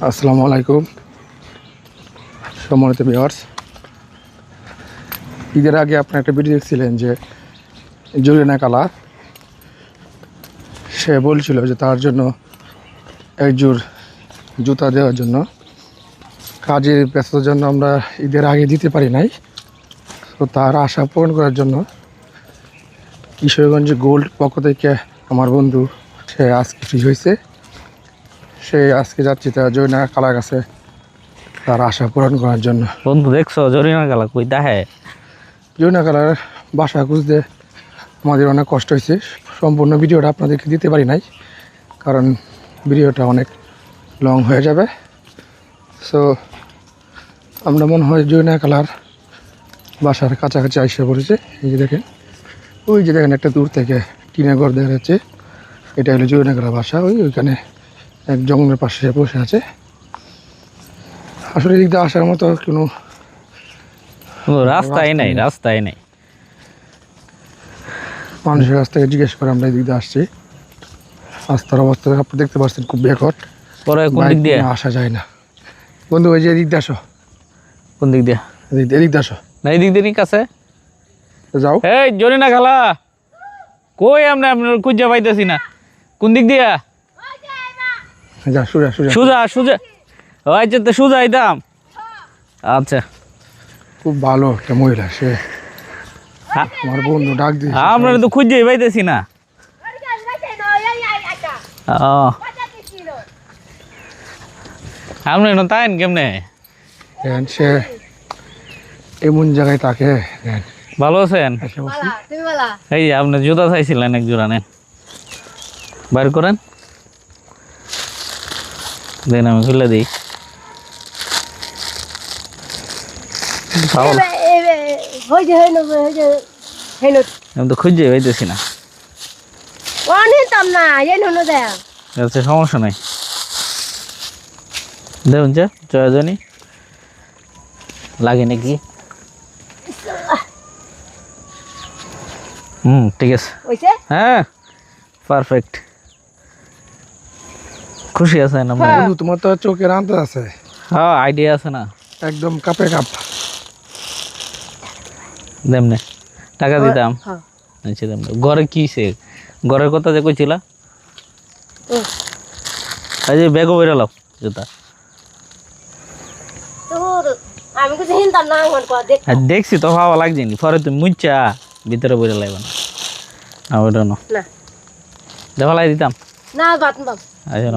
আসসালামু আলাইকুম সম্মানিত ভিউয়ার্স। ঈদের আগে আপনি একটা ভিডিও দেখছিলেন যে জরিনা কালা, সে বলছিল যে তার জন্য একজোড় জুতা দেওয়ার জন্য। কাজের ব্যস্ততার জন্য আমরা ঈদের আগে দিতে পারি নাই, তো তার আশা পূরণ করার জন্য কিশোরগঞ্জ গোল্ড পক্ষ থেকে আমার বন্ধু সে আজকে ফ্রি হয়েছে, সে আজকে যাচ্ছি তার জরিনা কালার কাছে তার আশা পূরণ করার জন্য। বন্ধু দেখছো জরিনা কালা কই তাহে? জরিনা কালার বাসা খুঁজতে আমাদের অনেক কষ্ট হয়েছে। সম্পূর্ণ ভিডিওটা আপনাদেরকে দিতে পারি নাই, কারণ ভিডিওটা অনেক লং হয়ে যাবে। সো আমরা মনে হয় জরিনা কালার বাসার কাছাকাছি এসে পড়েছে। এই যে দেখেন, ওই যে দেখেন একটা দূর থেকে টিনের ঘর দেখা যাচ্ছে, এটা হলো জরিনা কালার বাসা। ওইখানে এক জঙ্গলের পাশে বসে আছে। আসলে এদিক দিয়ে আসার মতো কোনো রাস্তাই নাই, রাস্তাই নাই। মানুষের কাছ থেকে জিজ্ঞেস করে আমরা এদিক দিয়ে আসছি। রাস্তার অবস্থা আপনি দেখতে পাচ্ছেন খুব বেকট, পরে কোন দিক দিয়ে আসা যায় না। বন্ধু ওই যে এদিক দিয়ে আসো, কোন দিক দিয়ে? এদিক দিয়ে আসো, না এই দিক দিয়ে নিক আছে। যাও। এই জরিনা কালা কই? আমরা আপনার খুঁজে পাইতেছি না। কোন দিক দিয়া? যা সোজা সোজা। সুজা সুজা। আচ্ছা তো সুজা আইতাম। আচ্ছা খুব ভালো একটা মহিলা, সে আমার বন্ধু ডাক দিয়ে আমরা তো খুঁজেই পাইতেছি না। ও আপনি না তাইন কেমনে? সে এমন জায়গায় তাকে ভালো আছেন? এই যে আপনি জুতা চাইছিলেন এক জোড়া, নেন বাইর করেন, দেন আমি খুলে দিই। আমি তো খুঁজে পাইতেছি না। আচ্ছা সমস্যা নাই, দেখুন যে জয়জনী লাগে নাকি? ঠিক আছে, হ্যাঁ পারফেক্ট। খুশি আছেন আমরা? বন্ধু তোমার তো চোখের আন্দাজ আছে, হ্যাঁ আইডিয়া আছে না, একদম কাপে কাপ। দেমনে টাকা দিতাম। আচ্ছা দেমনে। ঘরে কি সে ঘরের কথা যে কইছিলা, এই যে ব্যাগও বেরালাম জুতা। দেখছি তো ভালো লাগছে নি, পরে তুমি মুচ্ছা ভিতরে বইরে লাগবে না। ওইটা না দেখা লাই দিতাম। না বাত বাপ আচ্ছা